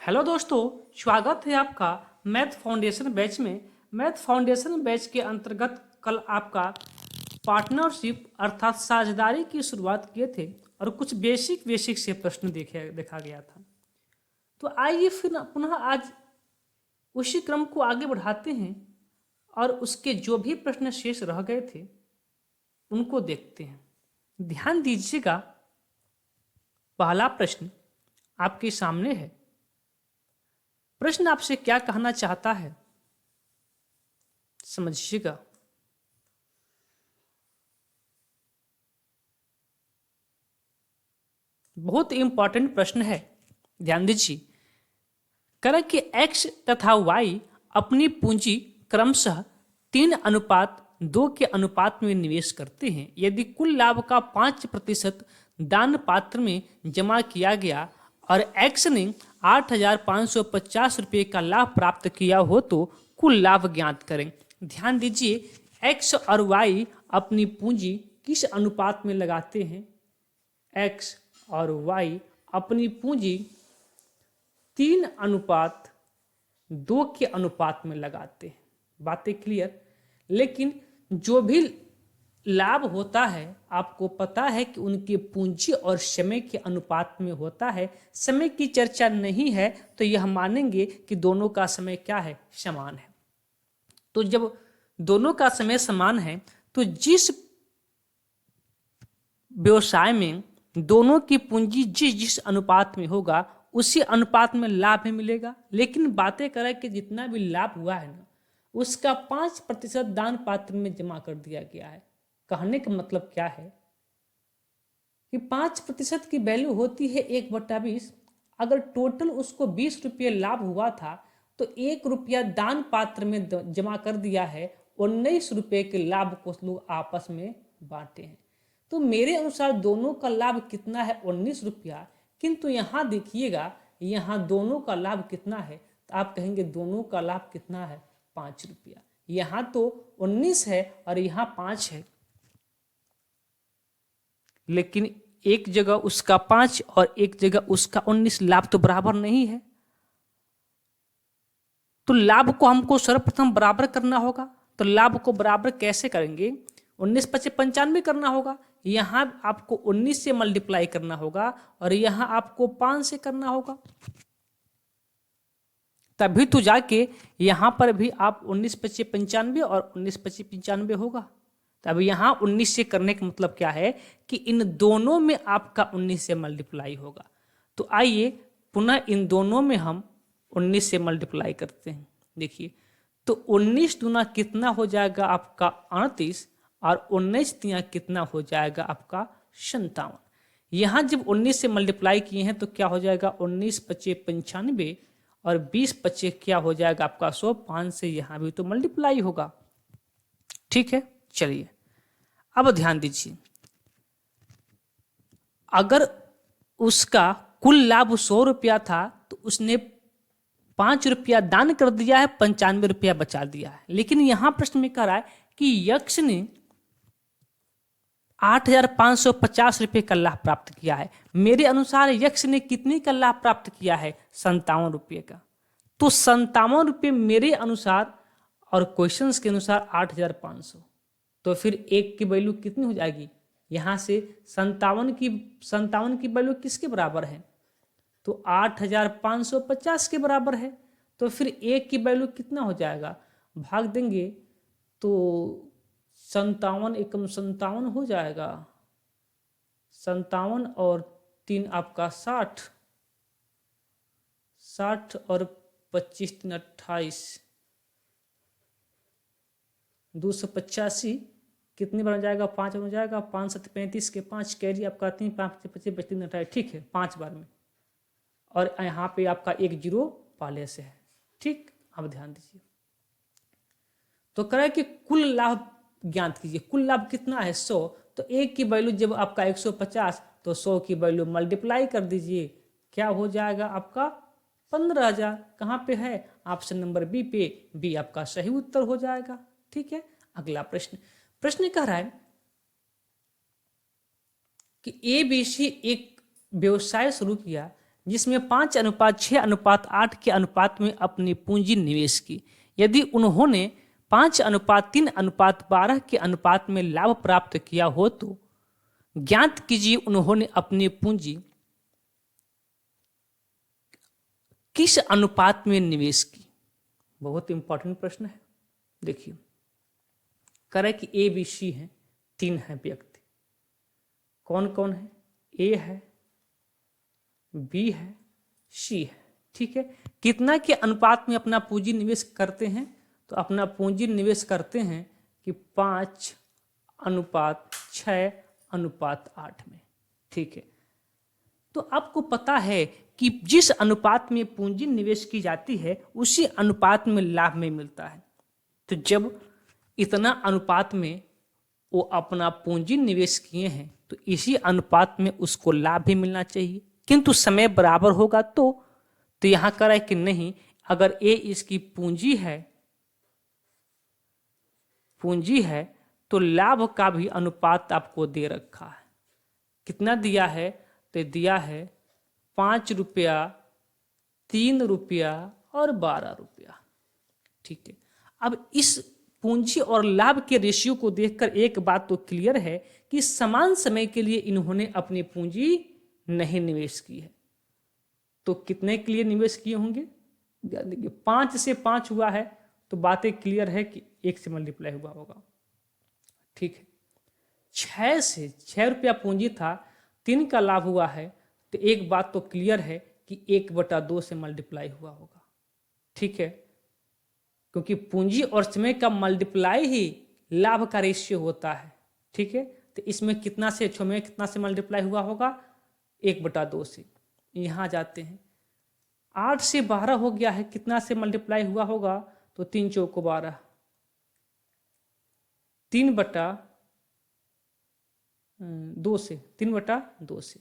Hello दोस्तों, स्वागत है आपका मैथ फाउंडेशन बैच में। मैथ फाउंडेशन बैच के अंतर्गत कल आपका पार्टनरशिप अर्थात साझेदारी की शुरुआत किए थे और कुछ बेसिक से प्रश्न देखा गया था। तो आइए फिर पुनः आज उसी क्रम को आगे बढ़ाते हैं और उसके जो भी प्रश्न शेष रह गए थे उनको देखते हैं। ध्यान दीजिएगा, पहला प्रश्न आपके सामने है। प्रश्न आपसे क्या कहना चाहता है, समझिएगा। बहुत इंपॉर्टेंट प्रश्न है, ध्यान दीजिए। करें कि x तथा y अपनी पूंजी क्रमशः 3:2 के अनुपात में निवेश करते हैं। यदि कुल लाभ का 5% दान पात्र में जमा किया गया और x ने 8,550 रुपये का लाभ प्राप्त किया हो तो कुल लाभ ज्ञात करें। ध्यान दीजिए, x और y अपनी पूंजी किस अनुपात में लगाते हैं? x और y अपनी पूंजी 3:2 के अनुपात में लगाते हैं। बातें क्लियर? लेकिन जो भी लाभ होता है आपको पता है कि उनकी पूंजी और समय के अनुपात में होता है। समय की चर्चा नहीं है तो यह मानेंगे कि दोनों का समय क्या है, समान है। तो जब दोनों का समय समान है तो जिस व्यवसाय में दोनों की पूंजी जिस अनुपात में होगा उसी अनुपात में लाभ ही मिलेगा। लेकिन बातें करें कि जितना भी लाभ हुआ है ना, उसका 5% दान पात्र में जमा कर दिया गया है। कहने का मतलब क्या है कि 5% की वैल्यू होती है 1/20। अगर टोटल उसको 20 रुपये लाभ हुआ था तो 1 रुपया दान पात्र में जमा कर दिया है। 19 रुपये के लाभ को लोग आपस में बांटे हैं। तो मेरे अनुसार दोनों का लाभ कितना है? 19 रुपया। किंतु यहाँ देखिएगा, यहाँ दोनों का लाभ कितना है? तो आप कहेंगे दोनों का लाभ कितना है? 5 रुपया। यहाँ तो 19 है और यहाँ 5 है, लेकिन एक जगह उसका 5 और एक जगह उसका 19, लाभ तो बराबर नहीं है। तो लाभ को हमको सर्वप्रथम बराबर करना होगा। तो लाभ को बराबर कैसे करेंगे? 19 × 5 = 95 करना होगा। यहाँ आपको 19 से मल्टीप्लाई करना होगा और यहाँ आपको 5 से करना होगा, तभी तो जाके यहाँ पर भी आप 19 × 5 = 95 और 19 × 5 = 95 होगा। तब यहाँ 19 से करने का मतलब क्या है कि इन दोनों में आपका 19 से मल्टीप्लाई होगा। तो आइए पुनः इन दोनों में हम 19 से मल्टीप्लाई करते हैं। देखिए, तो 19 दूना कितना हो जाएगा आपका? 38। और 19 तिया कितना हो जाएगा आपका? 57। यहाँ जब 19 से मल्टीप्लाई किए हैं तो क्या हो जाएगा? 19 × 5 = 95 और 20 × 5 क्या हो जाएगा आपका? 100। 5 से यहाँ भी तो मल्टीप्लाई होगा। ठीक है, चलिए अब ध्यान दीजिए। अगर उसका कुल लाभ 100 रुपया था तो उसने 5 रुपया दान कर दिया है, 95 रुपया बचा दिया है। लेकिन यहां प्रश्न में कह रहा है कि यक्ष ने 8,550 रुपये का लाभ प्राप्त किया है। मेरे अनुसार यक्ष ने कितने का लाभ प्राप्त किया है? 57 रुपये का। तो 57 रुपये मेरे अनुसार और क्वेश्चंस के अनुसार 8,500। तो फिर एक की वैल्यू कितनी हो जाएगी? यहाँ से 57 की वैल्यू किसके बराबर है? तो 8,550 के बराबर है। तो फिर एक की वैल्यू कितना हो जाएगा? भाग देंगे तो 57 × 57 हो जाएगा। 57 और 3 आपका 60। 60 और 25 × 3 = 28। 285 कितनी बार हो जाएगा? 5 बार हो जाएगा। 5 × 7 = 35 के 5 कैरी आपका 3, 5 × 25 = 3 = 28। ठीक है, 5 बार में। और यहाँ पे आपका 1 0 पहले से है। ठीक, अब ध्यान दीजिए। तो करें कि कुल लाभ ज्ञात कीजिए। कुल लाभ कितना है? 100। तो एक की वैल्यू जब आपका 150 तो 100 की वैल्यू मल्टीप्लाई कर दीजिए, क्या हो जाएगा आपका? 15,000। कहाँ पे है? ऑप्शन नंबर बी पे। बी आपका सही उत्तर हो जाएगा। ठीक है, अगला प्रश्न कह रहा है कि ABC एक व्यवसाय शुरू किया जिसमें 5:6:8 के अनुपात में अपनी पूंजी निवेश की। यदि उन्होंने 5:3:12 के अनुपात में लाभ प्राप्त किया हो तो ज्ञात कीजिए उन्होंने अपनी पूंजी किस अनुपात में निवेश की। बहुत इंपॉर्टेंट प्रश्न है। देखिए, करें कि ए बी सी है, 3 है व्यक्ति। कौन कौन है? ए है, बी है, सी है। ठीक है, कितना के अनुपात में अपना पूंजी निवेश करते हैं? तो अपना पूंजी निवेश करते हैं कि 5:6:8 में। ठीक है, तो आपको पता है कि जिस अनुपात में पूंजी निवेश की जाती है उसी अनुपात में लाभ में मिलता है। तो जब इतना अनुपात में वो अपना पूंजी निवेश किए हैं तो इसी अनुपात में उसको लाभ भी मिलना चाहिए, किंतु समय बराबर होगा तो यहाँ कर है कि नहीं, अगर ए इसकी पूंजी है तो लाभ का भी अनुपात आपको दे रखा है। कितना दिया है? तो दिया है 5 रुपया, 3 रुपया और 12 रुपया। ठीक है, अब इस पूंजी और लाभ के रेशियो को देखकर एक बात तो क्लियर है कि समान समय के लिए इन्होंने अपनी पूंजी नहीं निवेश की है। तो कितने के लिए निवेश किए होंगे? 5 से 5 हुआ है तो बातें क्लियर है कि 1 से मल्टीप्लाई हुआ होगा। ठीक है, 6 से 6 रुपया पूंजी था, 3 का लाभ हुआ है तो एक बात तो क्लियर है कि 1/2 से मल्टीप्लाई हुआ होगा। ठीक है, क्योंकि पूंजी और समय का मल्टीप्लाई ही लाभ का रेशियो होता है। ठीक है, तो इसमें कितना से समय कितना से मल्टीप्लाई हुआ होगा? 1/2 से। यहाँ जाते हैं, 8 से 12 हो गया है, कितना से मल्टीप्लाई हुआ होगा? तो 3 चौको 12, 3/2 से, 3/2 से।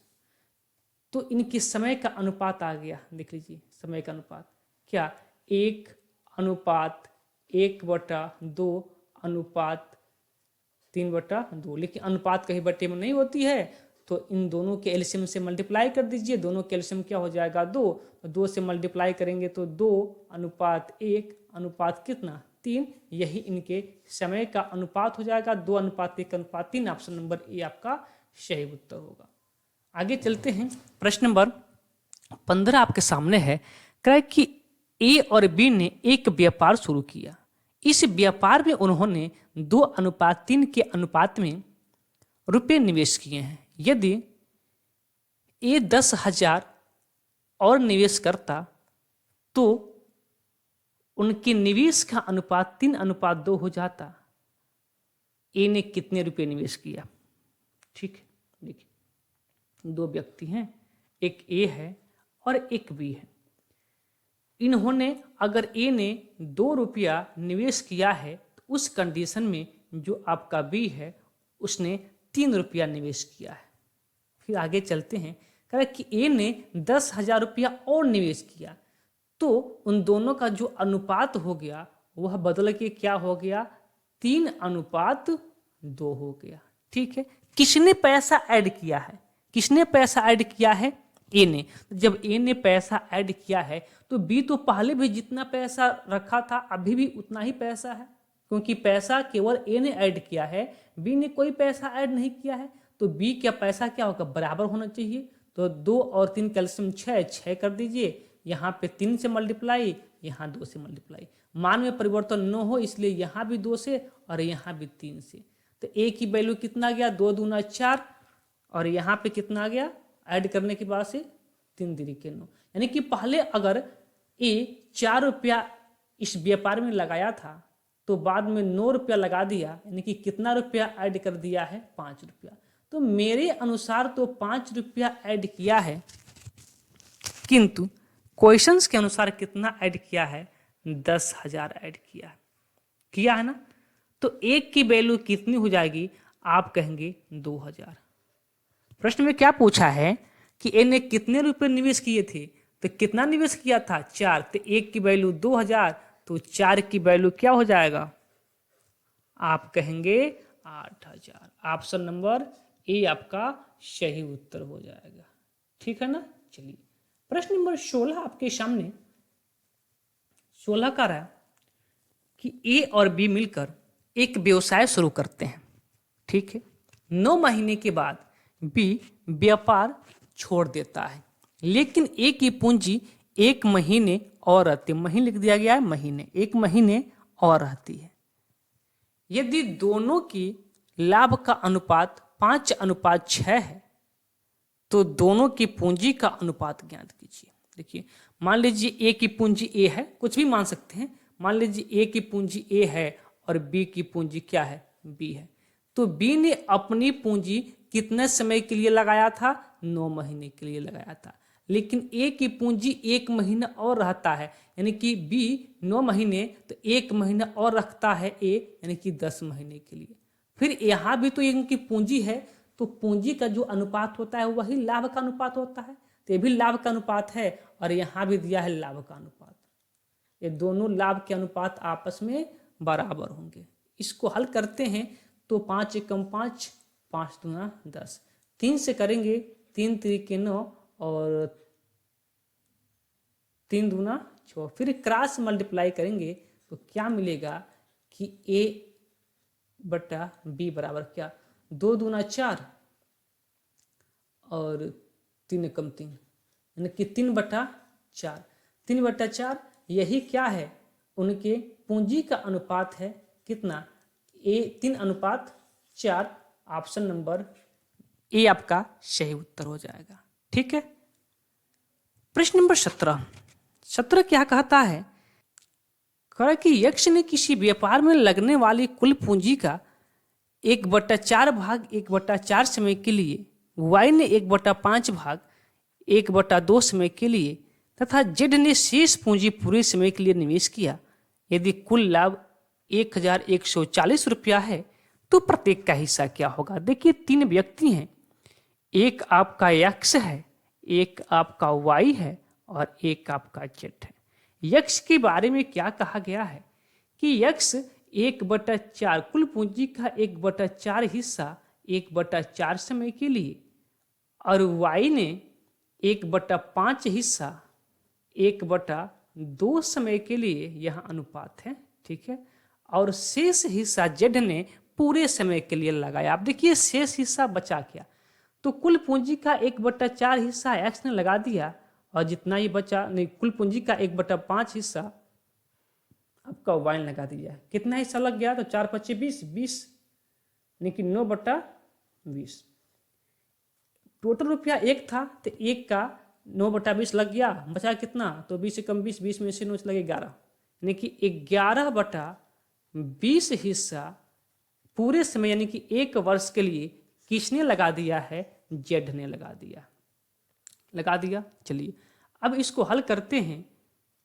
तो इनके समय का अनुपात आ गया। देख लीजिए समय का अनुपात क्या? 1:1:2:3/2। लेकिन अनुपात कहीं बट्टे में नहीं होती है तो इन दोनों के एलसीएम से मल्टीप्लाई कर दीजिए। दोनों के एलसीएम क्या हो जाएगा? 2। 2 से मल्टीप्लाई करेंगे तो 2:1 अनुपात कितना? 3। यही इनके समय का अनुपात हो जाएगा। 2:1:3। ऑप्शन नंबर ए आपका सही उत्तर होगा। आगे चलते हैं, प्रश्न नंबर 15 आपके सामने है। कह कि ए और बी ने एक व्यापार शुरू किया। इस व्यापार में उन्होंने 2:3 के अनुपात में रुपए निवेश किए हैं। यदि ए 10,000 और निवेश करता तो उनके निवेश का अनुपात 3:2 हो जाता। ए ने कितने रुपए निवेश किया? ठीक है, देखिए 2 व्यक्ति हैं, एक ए है और एक बी है। इन्होंने अगर ए ने 2 रुपया निवेश किया है तो उस कंडीशन में जो आपका बी है उसने 3 रुपया निवेश किया है। फिर आगे चलते हैं, कह कि ए ने 10,000 रुपया और निवेश किया तो उन दोनों का जो अनुपात हो गया वह बदल के क्या हो गया? 3:2 हो गया। ठीक है, किसने पैसा ऐड किया है? किसने पैसा ऐड किया है? ए ने। जब ए ने पैसा ऐड किया है तो बी तो पहले भी जितना पैसा रखा था अभी भी उतना ही पैसा है, क्योंकि पैसा केवल ए ने ऐड किया है, बी ने कोई पैसा ऐड नहीं किया है। तो बी का पैसा क्या होगा? बराबर होना चाहिए। तो 2 और 3 कैल्शियम 6 कर दीजिए। यहाँ पे 3 से मल्टीप्लाई, यहाँ 2 से मल्टीप्लाई। मान में परिवर्तन न हो इसलिए यहाँ भी 2 से और यहाँ भी 3 से। तो ए की वैल्यू कितना गया? 2 दूना 4 और यहाँ पे कितना आ गया? ऐड करने के बाद से 3 3 9। यानी कि पहले अगर ए 4 रुपया इस व्यापार में लगाया था तो बाद में 9 रुपया लगा दिया, यानी कि कितना रुपया ऐड कर दिया है? 5 रुपया। तो मेरे अनुसार तो 5 रुपया ऐड किया है, किंतु क्वेश्चंस के अनुसार कितना ऐड किया है? 10,000 ऐड किया है ना। तो एक की वैल्यू कितनी हो जाएगी? आप कहेंगे 2,000। प्रश्न में क्या पूछा है कि ए ने कितने रुपए निवेश किए थे? तो कितना निवेश किया था? 4। तो एक की वैल्यू 2,000, तो 4 की वैल्यू क्या हो जाएगा? आप कहेंगे 8,000। ऑप्शन नंबर ए आपका सही उत्तर हो जाएगा। ठीक है ना। चलिए प्रश्न नंबर 16 आपके सामने 16 का रहा कि ए और बी मिलकर एक व्यवसाय शुरू करते हैं। ठीक है, 9 महीने के बाद बी व्यापार छोड़ देता है, लेकिन ए की पूंजी 1 महीने और रहती है। महीने लिख दिया गया है, महीने, 1 महीने और रहती है। यदि दोनों की लाभ का अनुपात 5:6 है तो दोनों की पूंजी का अनुपात ज्ञात कीजिए। देखिए, मान लीजिए ए की पूंजी ए है, कुछ भी मान सकते हैं। मान लीजिए ए की पूंजी ए है और बी की पूंजी क्या है, बी है। तो बी ने अपनी पूंजी कितने समय के लिए लगाया था, 9 महीने के लिए लगाया था। लेकिन ए की पूंजी 1 महीना और रहता है, यानी कि बी 9 महीने तो 1 महीना और रखता है ए, यानी कि 10 महीने के लिए। फिर यहाँ भी तो इनकी पूंजी है, तो पूंजी का जो अनुपात होता है वही लाभ का अनुपात होता है। तो ये भी लाभ का अनुपात है और यहाँ भी दिया है लाभ का अनुपात। ये दोनों लाभ के अनुपात आपस में बराबर होंगे। इसको हल करते हैं तो 5 एकम 5, 5 दूना 10, 3 से करेंगे 3 त्रिके 9 और 3 दूना 6। फिर क्रॉस मल्टीप्लाई करेंगे तो क्या मिलेगा कि ए बटा बी बराबर क्या, 2 दूना 4 और 3 एकम 3, यानी कि 3/4। 3/4 यही क्या है, उनके पूंजी का अनुपात है कितना, ए 3:4। ऑप्शन नंबर ए आपका सही उत्तर हो जाएगा। ठीक है, प्रश्न नंबर 17 क्या कहता है, कह कि यक्ष ने किसी व्यापार में लगने वाली कुल पूंजी का 1/4 भाग 1/4 समय के लिए, वाई ने 1/5 भाग 1/2 समय के लिए तथा जेड ने शेष पूंजी पूरे समय के लिए निवेश किया। यदि कुल लाभ 1140 रुपया है तो प्रत्येक का हिस्सा क्या होगा। देखिए, 3 व्यक्ति हैं, एक आपका यक्ष है, एक आपका वाई है और एक आपका जेड है। यक्ष के बारे में क्या कहा गया है कि यक्ष 1/4 कुल पूंजी का 1/4 हिस्सा 1/4 समय के लिए और वाई ने 1/5 हिस्सा 1/2 समय के लिए, यह अनुपात है। ठीक है, और शेष हिस्सा जेड ने पूरे समय के लिए लगाया। आप देखिए, शेष हिस्सा बचा क्या, तो कुल पूंजी का 1/4 हिस्सा एक्स ने लगा दिया और जितना ही बचा, नहीं, कुल पूंजी का 1/5 हिस्सा आपका वाई लगा दिया। कितना हिस्सा लग गया, तो 4×5 = 20, लेकिन 9/20। टोटल रुपया 1 था तो 1 का 9/20 लग गया, बचा कितना, तो 20 एकम 20, 20 में से 9 लगे 11, यानी कि 11/20 हिस्सा पूरे समय यानी कि 1 वर्ष के लिए किसने लगा दिया है, जेड ने लगा दिया। चलिए अब इसको हल करते हैं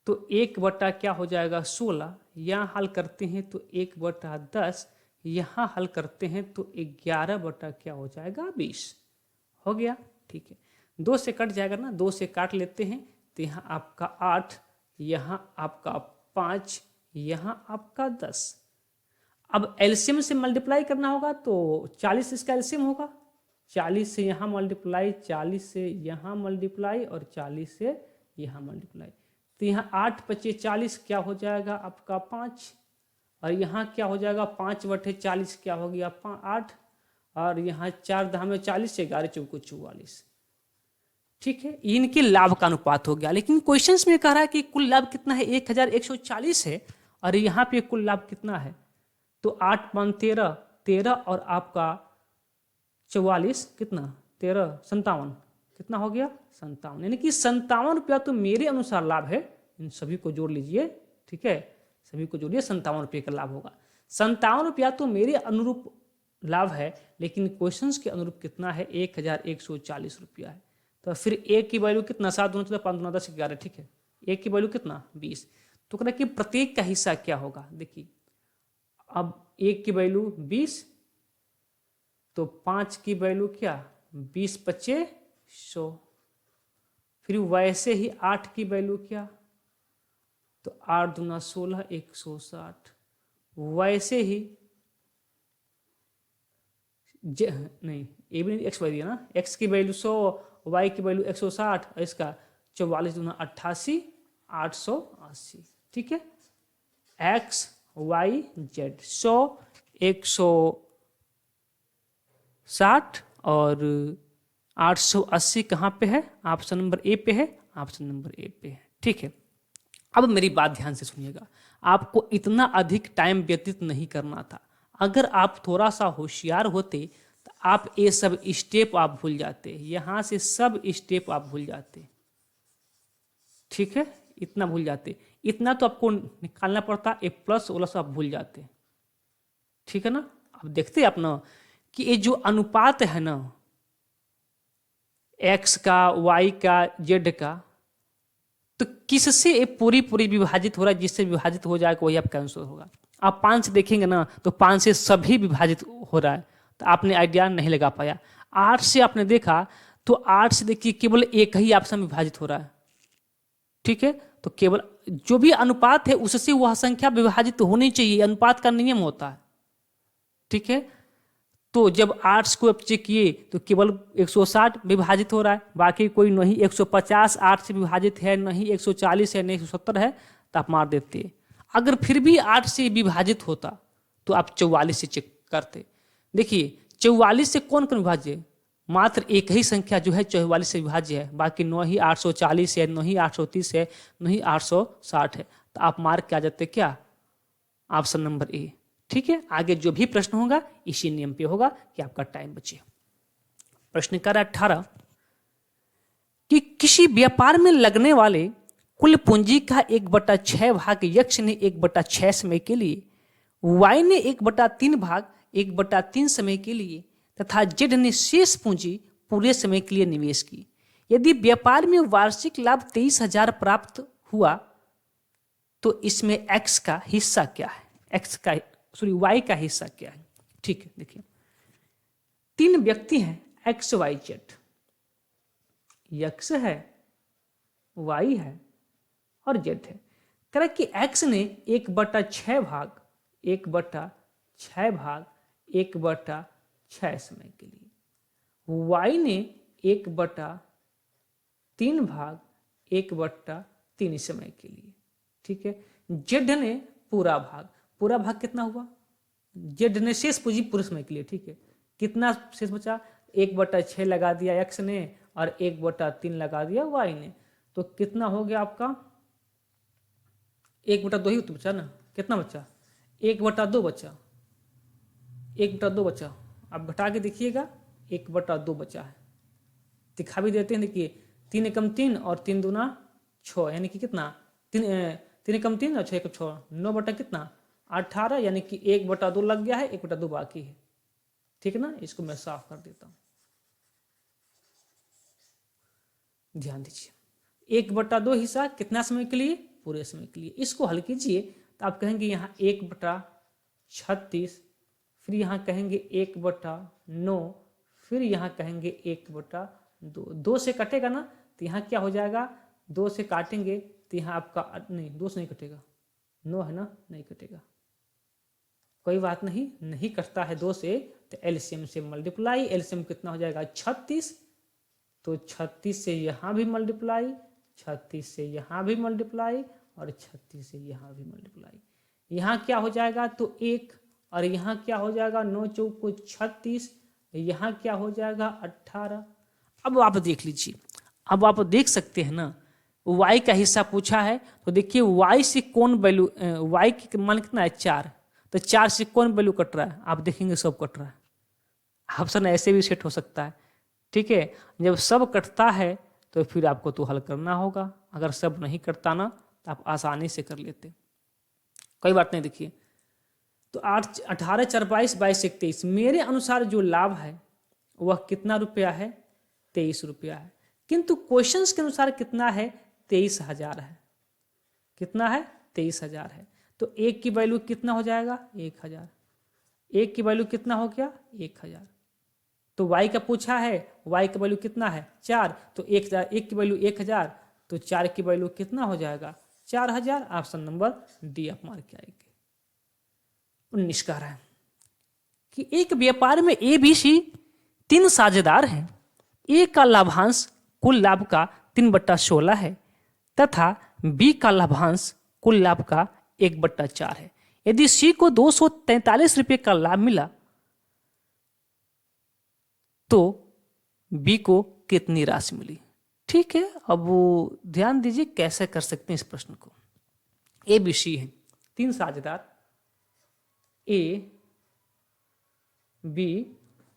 तो 1 क्या हो जाएगा 16, यहाँ हल करते हैं तो 1/10, यहाँ हल करते हैं तो 11 क्या हो जाएगा 20 हो गया। ठीक है, 2 से कट जाएगा ना, 2 से काट लेते हैं तो यहाँ आपका 8, यहाँ आपका 5, यहाँ आपका 10। अब एलसीएम से मल्टीप्लाई करना होगा तो 40 इसका एलसीएम होगा, 40 से यहाँ मल्टीप्लाई, 40 से यहाँ मल्टीप्लाई और 40 से यहाँ मल्टीप्लाई। तो यहाँ 8×5 = 40 क्या हो जाएगा आपका 5, और यहाँ क्या हो जाएगा 5/40 क्या हो गया 8, और यहाँ 4 × 40, 11 × 4 = 44। ठीक है, इनके लाभ का अनुपात हो गया। लेकिन क्वेश्चंस में कह रहा है कि कुल लाभ कितना है, 1140 है, और यहाँ पे कुल लाभ कितना है, तो 8×5 = 13 और आपका 44 कितना 13 57 कितना हो गया 57, यानी कि 57 रुपया तो मेरे अनुसार लाभ है। इन सभी को जोड़ लीजिए, ठीक है, सभी को जोड़िए, 57 रुपये का लाभ होगा। 57 रुपया तो मेरे अनुरूप लाभ है, लेकिन क्वेश्चंस के अनुरूप कितना है 1140 रुपया है। तो फिर ए की वैल्यू कितना, 7 दूना 14, 5 दूना 10, 11। ठीक है, ए की वैल्यू कितना 20। तो कहना कि प्रत्येक का हिस्सा क्या होगा। देखिए, अब 1 की वैल्यू 20, तो 5 की वैल्यू क्या 20×5 = 100। फिर वैसे ही 8 की वैल्यू क्या, तो 8 दूना 16, 160। वैसे ही नहीं, ए भी एक्स वाई दिया ना, एक्स की वैल्यू 100, वाई की वैल्यू 160, और इसका 44 दूना 88, 880। ठीक है, एक्स वाई जेड 100, 160 और 880 कहाँ पे है? ऑप्शन नंबर ए पे है, ऑप्शन नंबर ए पे है। ठीक है, अब मेरी बात ध्यान से सुनिएगा, आपको इतना अधिक टाइम व्यतीत नहीं करना था। अगर आप थोड़ा सा होशियार होते तो आप ये सब स्टेप आप भूल जाते, यहाँ से सब स्टेप आप भूल जाते। ठीक है, इतना भूल जाते, इतना तो आपको निकालना पड़ता, ए प्लस वाला सब आप भूल जाते। ठीक है ना, अब देखते आप ना कि ये जो अनुपात है ना, एक्स का, वाई का, जेड का, तो किससे ये पूरी पूरी विभाजित हो रहा है? जिससे विभाजित हो जाएगा वही आपका आंसर होगा। आप 5 से देखेंगे ना तो 5 से सभी विभाजित हो रहा है, तो आपने आइडिया नहीं लगा पाया। 8 से आपने देखा तो 8 से देखिए केवल एक ही ऑप्शन विभाजित हो रहा है। ठीक है, तो केवल जो भी अनुपात है उससे वह संख्या विभाजित होनी चाहिए, अनुपात का नियम होता है। ठीक है, तो जब 8 को आप चेक किए तो केवल 160 विभाजित हो रहा है, बाकी कोई नहीं। 150 8 से विभाजित है नहीं, 140 है नहीं, 170 है, तो आप मार देते। अगर फिर भी 8 से विभाजित होता तो आप 44 से चेक करते। देखिए 44 से कौन कौन विभाज्य है? मात्र एक ही संख्या जो है 44 से विभाज्य है, बाकी न ही 840 है, न ही 830 है, न ही 860 है। तो आप मार्क क्या जाते क्या? Option number A. ठीक है, आगे जो भी प्रश्न होगा इसी नियम पे होगा कि आपका टाइम बचे। प्रश्न कर 18 कि किसी व्यापार में लगने वाले कुल पूंजी का 1/6 भाग यक्ष ने 1/6 समय के लिए, वाई ने 1/3 भाग 1/3 समय के लिए तथा जेड ने शेष पूंजी पूरे समय के लिए निवेश की। यदि व्यापार में वार्षिक लाभ 23,000 प्राप्त हुआ तो इसमें एक्स का हिस्सा क्या है? वाई का हिस्सा क्या है? ठीक है, देखिए 3 व्यक्ति हैं, एक्स वाई जेड। एक्स है, वाई है और जेड है। कह कि एक्स ने 1/6 भाग 1/6 भाग 1/6 समय के लिए, वाई ने 1/3 भाग 1/3 समय के लिए। ठीक है, जेड ने पूरा भाग कितना हुआ? जेड ने शेष पूंजी पूरे समय के लिए। ठीक है, कितना शेष बचा? 1/6 लगा दिया एक्स ने और 1/3 लगा दिया वाई ने, तो कितना हो गया आपका? 1/2 ही तो बचा ना। कितना बचा? 1/2 बचा, 1/2 बचा। आप घटा के देखिएगा 1/2 बचा है। दिखा भी देते हैं, देखिए 3 एकम 3 और 3 दूना 6, यानी कि कितना? 3 एकम 3 और 6 एकम 6, 9 बटा कितना? 18, यानी कि 1/2 लग गया है, 1/2 बाकी है। ठीक है ना, इसको मैं साफ कर देता हूं, ध्यान दीजिए। 1/2 हिस्सा कितना समय के लिए? पूरे समय के लिए। इसको हल कीजिए तो आप कहेंगे यहाँ 1/36, फिर यहाँ कहेंगे 1/9, फिर यहाँ कहेंगे 1/2। 2 से कटेगा ना तो यहाँ क्या हो जाएगा? 2 से काटेंगे तो यहाँ आपका नहीं, 2 से नहीं कटेगा, 9 है ना, नहीं कटेगा। कोई बात नहीं, नहीं कटता है 2 से तो एलसीएम से मल्टीप्लाई। एलसीएम कितना हो जाएगा? 36, तो 36 से यहाँ भी मल्टीप्लाई, 36 से यहाँ भी मल्टीप्लाई और 36 से यहाँ भी मल्टीप्लाई। यहाँ क्या हो जाएगा? तो 1, और यहाँ क्या हो जाएगा? 9 चौको 36, यहाँ क्या हो जाएगा? 18। अब आप देख लीजिए, अब आप देख सकते हैं ना, y का हिस्सा पूछा है तो देखिए y से कौन वैल्यू, y की मान कितना है? 4, तो 4 से कौन वैल्यू कट रहा है? आप देखेंगे सब कट रहा है। ऑप्शन ऐसे भी सेट हो सकता है। ठीक है, जब सब कटता है तो फिर आपको तो हल करना होगा, अगर सब नहीं कटता ना तो आप आसानी से कर लेते। कोई बात नहीं, देखिए तो 8 18 4 22 22 1 23, मेरे अनुसार जो लाभ है वह कितना रुपया है? 23 रुपया है, किंतु क्वेश्चंस के अनुसार कितना है? 23,000 है। कितना है? 23,000 है। तो 1 की वैल्यू कितना हो जाएगा? 1,000। 1 की वैल्यू कितना हो गया? 1,000। तो y का पूछा है, y का वैल्यू कितना है? 4, तो 1 की वैल्यू 1,000, तो 4 की वैल्यू कितना हो जाएगा? 4,000। ऑप्शन नंबर डी आप मार्क आएंगे। 19 कह रहा है कि एक व्यापार में ए बी सी 3 साझेदार हैं। ए का लाभांश कुल लाभ का 3/16 है तथा बी का लाभांश कुल लाभ का 1/4 है। यदि सी को 243 रुपये का लाभ मिला तो बी को कितनी राशि मिली। ठीक है, अब वो ध्यान दीजिए कैसे कर सकते हैं इस प्रश्न को। ए बी सी है, 3 साझेदार ए बी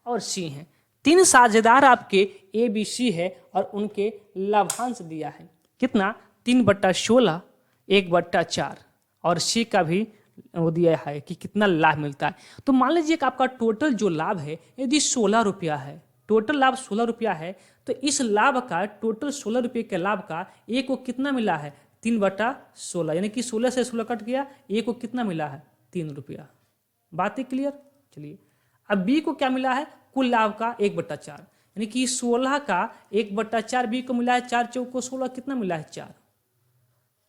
और सी हैं। 3 साझेदार आपके ए बी सी है और उनके लाभांश दिया है कितना, 3/16 1/4 और सी का भी वो दिया है कि कितना लाभ मिलता है। तो मान लीजिए कि आपका टोटल जो लाभ है यदि 16 रुपया है, टोटल लाभ 16 रुपया है, तो इस लाभ का टोटल 16 रुपये के लाभ का ए को कितना मिला है, 3/16, यानी कि 16 से 16 कट गया, ए को कितना मिला है 3 रुपया। बात है क्लियर। चलिए अब बी को क्या मिला है, कुल लाभ का 1/4, यानी कि 16 का 1/4 बी को मिला है, 4 चौको 16 कितना मिला है 4,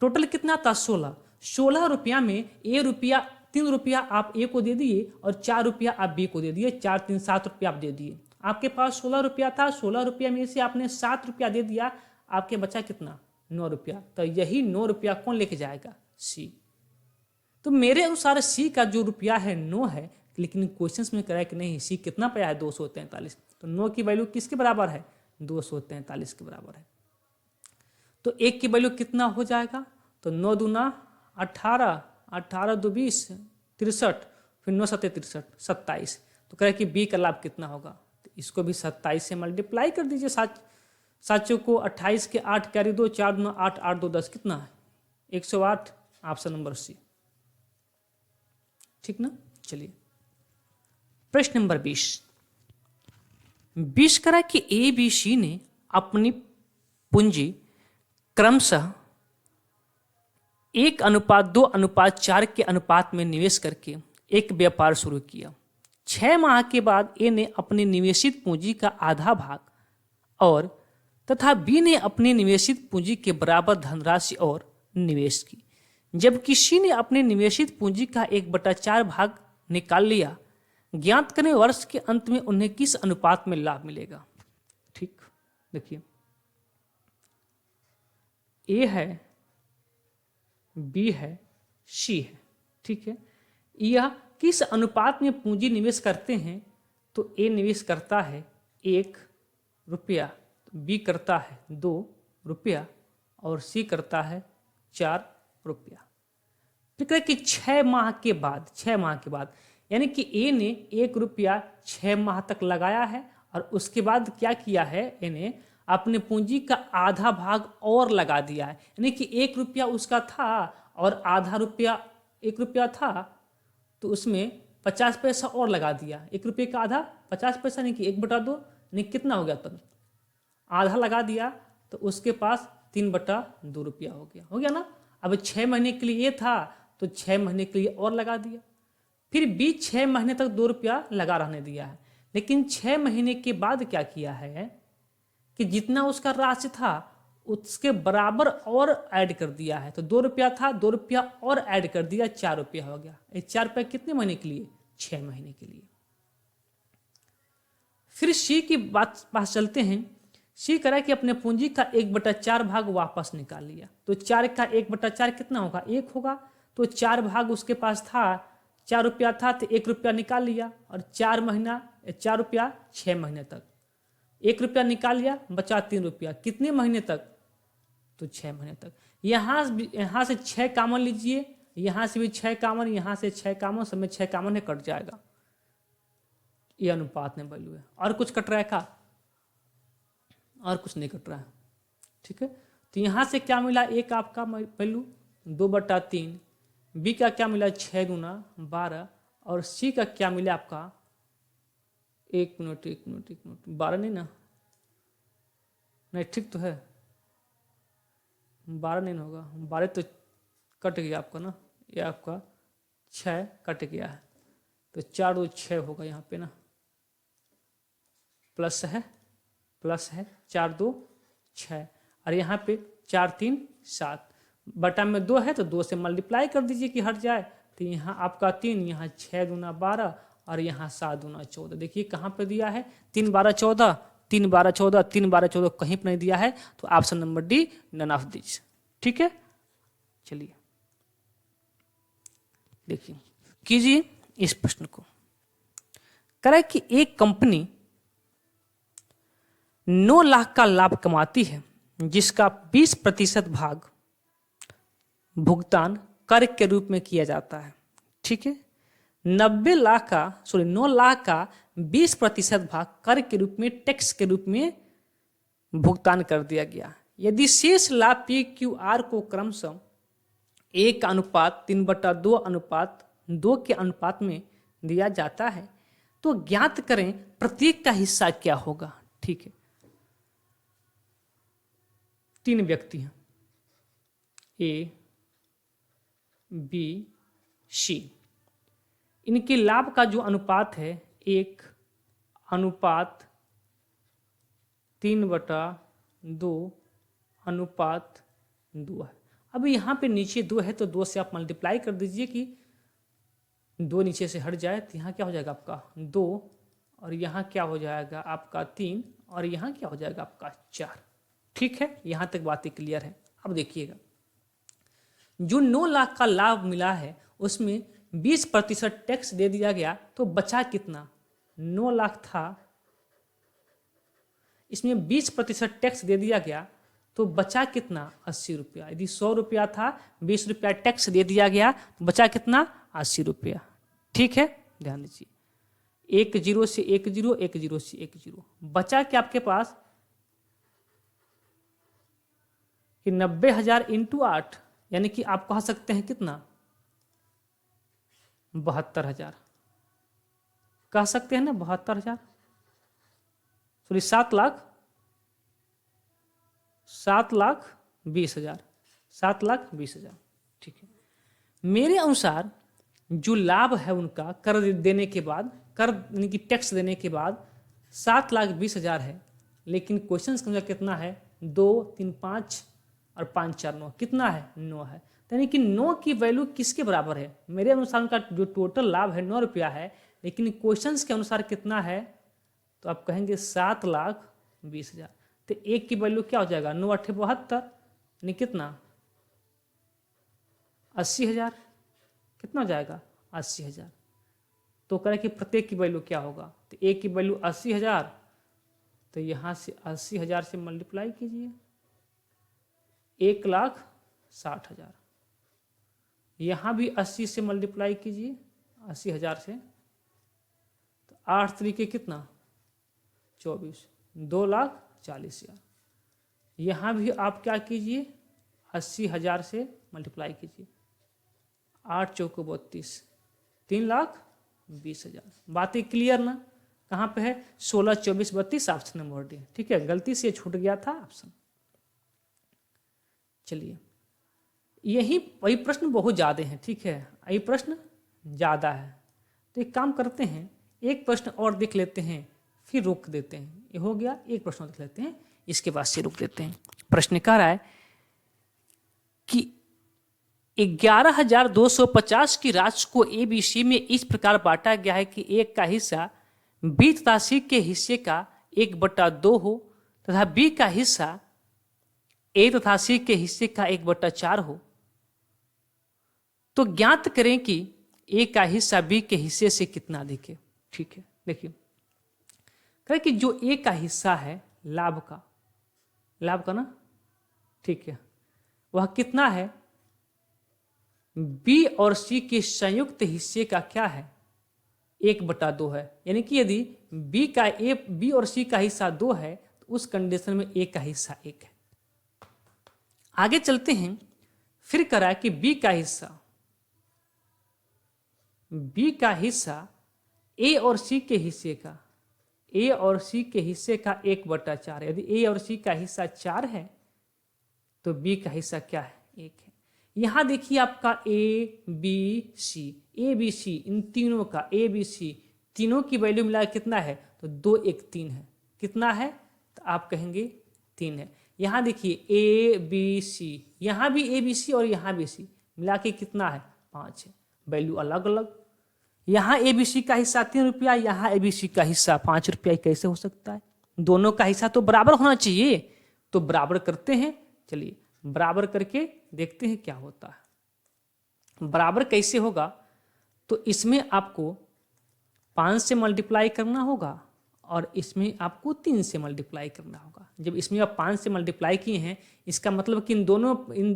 टोटल कितना था 16। 16 रुपया में ए रुपया 3 रुपया आप ए को दे दिए और 4 रुपया आप बी को दे दिए, 4 3 7 रुपया आप दे दिए। आपके पास 16 रुपया था, 16 रुपया में से आपने 7 रुपया दे दिया, आपके बचा कितना 9 रुपया। तो यही 9 रुपया कौन लेके जाएगा, सी। तो मेरे अनुसार सी का जो रुपया है 9 है, लेकिन क्वेश्चंस में करा कि नहीं सी कितना पाया है 243, तो 9 की वैल्यू किसके बराबर है 243 के बराबर है। तो 1 की वैल्यू कितना हो जाएगा, तो 9 दूना 18, 18 दो 20 63, फिर 9 7 63 27। तो कह कि बी का लाभ कितना होगा, तो इसको भी 27 से मल्टीप्लाई कर दीजिए। 7 को 28 के 8 कैरी 2, 4 दूना 8, 8 2 10 कितना है 108, ऑप्शन नंबर सी। ठीक ना। चलिए प्रश्न नंबर 20 करा कि ए बी सी ने अपनी पूंजी क्रमशः 1:2:4 के अनुपात में निवेश करके एक व्यापार शुरू किया। 6 माह के बाद ए ने अपनी निवेशित पूंजी का आधा भाग और तथा बी ने अपनी निवेशित पूंजी के बराबर धनराशि और निवेश की, जबकि सी ने अपनी निवेशित पूंजी का 1/4 भाग निकाल लिया। ज्ञात करें वर्ष के अंत में उन्हें किस अनुपात में लाभ मिलेगा। ठीक, देखिए ए है, बी है, सी है। ठीक है, यह किस अनुपात में पूंजी निवेश करते हैं, तो ए निवेश करता है 1 रुपया, बी करता है 2 रुपया और सी करता है 4 रुपया। फिर कह कि 6 माह के बाद यानी कि ए ने 1 रुपया 6 माह तक लगाया है और उसके बाद क्या किया है, ए ने अपने पूंजी का आधा भाग और लगा दिया है। यानी कि 1 रुपया उसका था और आधा रुपया 1 रुपया था, तो उसमें 50 पैसा और लगा दिया। 1 रुपये का आधा 50 पैसा, नहीं कि 1/2, यानी कितना हो गया, तब आधा लगा दिया तो उसके पास 3/2 रुपया हो गया ना। अब 6 महीने के लिए ये था तो 6 महीने के लिए और लगा दिया। फिर भी 6 महीने तक 2 रुपया लगा रहने दिया है, लेकिन 6 महीने के बाद क्या किया है कि जितना उसका राशि था उसके बराबर और ऐड कर दिया है। तो 2 रुपया था, 2 रुपया और ऐड कर दिया, 4 रुपया हो गया। ये 4 रुपया कितने महीने के लिए, 6 महीने के लिए। फिर सी की बात पास चलते हैं। सी करा कि अपने पूंजी का 1/4 भाग वापस निकाल लिया। तो 4 का 1/4 कितना होगा, 1 होगा। तो 4 भाग उसके पास था, 4 रुपया था तो 1 रुपया निकाल लिया और 4 रुपया 6 महीने तक 1 रुपया निकाल लिया, बचा 3 रुपया। कितने महीने तक, तो 6 महीने तक। यहाँ से 6 कामन लीजिए, यहाँ से भी 6 कामन, यहाँ से 6 कामन, सब में 6 कामन है, कट जाएगा। ये अनुपात में वैल्यू है। और कुछ कट रहा है का, और कुछ नहीं कट रहा है। ठीक है, तो यहाँ से क्या मिला, एक आपका वैल्यू 2/3, बी का क्या मिला 6 दूना 12 और सी का क्या मिला आपका 1 मिनट 12 नहीं ना, नहीं ठीक तो है, 12 नहीं होगा, 12 तो कट गया आपका ना, ये आपका 6 कट गया है, तो 4 2 6 होगा यहाँ पे ना, प्लस है 4 2 6 और यहाँ पे 4 3 7, बटा में 2 है तो 2 से मल्टीप्लाई कर दीजिए कि हट जाए। तो यहाँ आपका 3, यहाँ 6 दूना 12 और यहाँ 7 दूना 14। देखिए कहाँ पे दिया है, 3 12 14, 3 12 14, 3 12 14 कहीं पर नहीं दिया है, तो option number D, none of this. ठीक है, चलिए देखिए, कीजिए इस प्रश्न को। करें कि एक कंपनी 9 लाख का लाभ कमाती है, जिसका 20% भाग भुगतान कर के रूप में किया जाता है। ठीक है, 9 लाख का 20% भाग कर के रूप में, टैक्स के रूप में भुगतान कर दिया गया। यदि शेष लाभ PQR को क्रमशः 1:3/2 के अनुपात में दिया जाता है, तो ज्ञात करें प्रत्येक का हिस्सा क्या होगा। ठीक है, 3 व्यक्ति हैं, A, B, C। इनके लाभ का जो अनुपात है 1:3/2 है। अब यहाँ पे नीचे 2 है, तो 2 से आप मल्टीप्लाई कर दीजिए कि 2 नीचे से हट जाए, तो यहाँ क्या हो जाएगा आपका 2, और यहाँ क्या हो जाएगा आपका 3, और यहाँ क्या हो जाएगा आपका 4। ठीक है, यहाँ तक बातें क्लियर है। अब देखिएगा, जो 9 लाख का लाभ मिला है उसमें 20% टैक्स दे दिया गया, तो बचा कितना? 9 लाख था, इसमें 20% टैक्स दे दिया गया, तो बचा कितना? 80 रुपया। यदि 100 रुपया था, 20 रुपया टैक्स दे दिया गया, तो बचा कितना? 80 रुपया। ठीक है, ध्यान दीजिए, 1 0 से 1 0, 1 0 से 1 0, बचा क्या आपके पास कि 90,000 इंटू 8, यानी कि आप कह सकते हैं कितना? 72,000 कह सकते हैं ना, 72,000, सॉरी 7,20,000, 7,20,000। ठीक है, मेरे अनुसार जो लाभ है उनका कर देने के बाद, कर यानी कि टैक्स देने के बाद 7,20,000 है, लेकिन क्वेश्चन के अंदर कितना है? 2 3 5 और 5 4 9, कितना है? 9 है। यानी कि 9 की वैल्यू किसके बराबर है? मेरे अनुसार उनका जो टोटल लाभ है 9 रुपया है, लेकिन क्वेश्चंस के अनुसार कितना है? तो आप कहेंगे 7,20,000। तो 1 की वैल्यू क्या हो जाएगा? 9 8 72, यानी कितना? 80,000। कितना हो जाएगा? 80,000। तो करें कि प्रत्येक की वैल्यू क्या होगा? तो 1 की वैल्यू 80,000, तो यहाँ से 80,000 से मल्टीप्लाई कीजिए, 1,60,000। यहाँ भी 80 से मल्टीप्लाई कीजिए 80,000 से, तो 8 तरीके कितना? 24, 2,40,000। यहाँ भी आप क्या कीजिए? 80,000 से मल्टीप्लाई कीजिए, 8 चौको 32, 3,20,000। बातें क्लियर ना? कहाँ पे है? 16 24 32, ऑप्शन नंबर डी। ठीक है, गलती से छूट गया था ऑप्शन। चलिए, वही प्रश्न बहुत ज़्यादा हैं। ठीक है, यही प्रश्न ज़्यादा है, तो एक काम करते हैं, एक प्रश्न और देख लेते हैं, फिर रोक देते हैं। ये हो गया, एक प्रश्न और देख लेते हैं, इसके बाद से रोक देते हैं। प्रश्न कह रहा है कि 11,250 की राशि को ABC में इस प्रकार बांटा गया है कि A का हिस्सा B तथा C के हिस्से का 1/2 हो, तथा B का हिस्सा A तथा C के हिस्से का 1/4 हो। तो ज्ञात करें कि A का हिस्सा B के हिस्से से कितना अधिक है। ठीक है, देखिए, करें कि जो A का हिस्सा है लाभ का ना, ठीक है, वह कितना है? B और C के संयुक्त हिस्से का क्या है? 1/2 है। यानी कि यदि B और C का हिस्सा 2 है, तो उस कंडीशन में A का हिस्सा 1 है। आगे चलते हैं, फिर करा कि B का हिस्सा A और C के हिस्से का 1/4। यदि A और C का हिस्सा 4 है, तो B का हिस्सा क्या है? 1 है। यहां देखिए आपका ABC इन तीनों का ABC तीनों की वैल्यू मिला कितना है? तो 2 1 3 है। कितना है? तो आप कहेंगे 3 है। यहां देखिए ABC, यहां भी ABC और यहां भी C मिला के कितना है? 5 है। वैल्यू अलग अलग, यहाँ ABC का हिस्सा 3 रुपया, यहाँ ABC का हिस्सा 5 रुपया, कैसे हो सकता है? दोनों का हिस्सा तो बराबर होना चाहिए, तो बराबर करते हैं। चलिए बराबर करके देखते हैं क्या होता है। बराबर कैसे होगा, तो इसमें आपको 5 से मल्टीप्लाई करना होगा और इसमें आपको 3 से मल्टीप्लाई करना होगा। जब इसमें आप 5 से मल्टीप्लाई किए हैं, इसका मतलब कि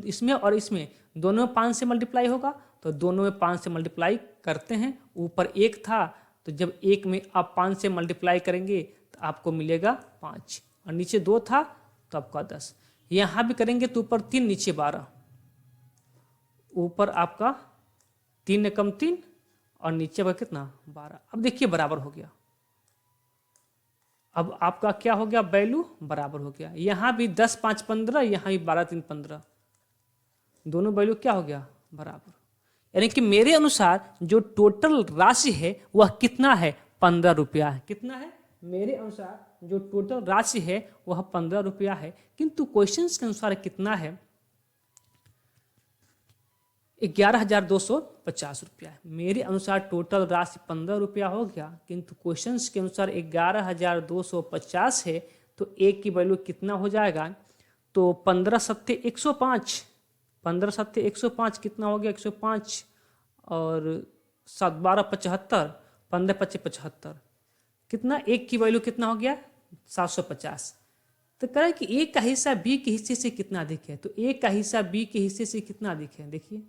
इसमें और इसमें दोनों में 5 से मल्टीप्लाई होगा, तो दोनों में 5 से मल्टीप्लाई करते हैं। ऊपर 1 था, तो जब 1 में आप 5 से मल्टीप्लाई करेंगे तो आपको मिलेगा 5, और नीचे 2 था तो आपका 10। यहाँ भी करेंगे तो ऊपर 3 नीचे 12, ऊपर आपका 3 कम 3 और नीचे का कितना 12। अब देखिए बराबर हो गया। अब आपका क्या हो गया, वैल्यू बराबर हो गया। यहाँ भी 10 5 15, यहाँ भी 12 3 15, दोनों वैल्यू क्या हो गया बराबर। यानी कि मेरे अनुसार जो टोटल राशि है वह कितना है, 15 रुपया है। कितना है, मेरे अनुसार जो टोटल राशि है वह 15 रुपया है, किंतु क्वेश्चन के अनुसार कितना है, 11,250 रुपया है। मेरे अनुसार टोटल राशि 15 रुपया हो गया, किंतु क्वेश्चंस के अनुसार 11,250 है, तो एक की वैल्यू कितना हो जाएगा, तो 15 सत्ते 105, 15 सत्ते 105 कितना हो गया 105, और 7 12 75, 15 25 75, कितना एक की वैल्यू कितना हो गया 750। तो कह रहा है कि ए का हिस्सा बी के हिस्से से कितना अधिक है, तो ए का हिस्सा बी के हिस्से से कितना अधिक है। देखिए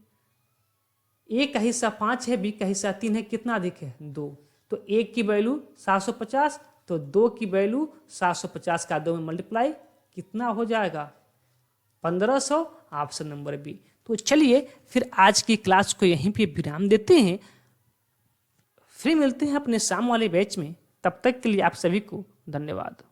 ए का हिस्सा 5 है, बी का हिस्सा 3 है, कितना अधिक है 2। तो एक की वैल्यू 750, तो 2 की वैल्यू 750 का 2 में मल्टीप्लाई कितना हो जाएगा 1500, ऑप्शन नंबर बी। तो चलिए फिर आज की क्लास को यहीं पे विराम देते हैं, फिर मिलते हैं अपने शाम वाले बैच में। तब तक के लिए आप सभी को धन्यवाद।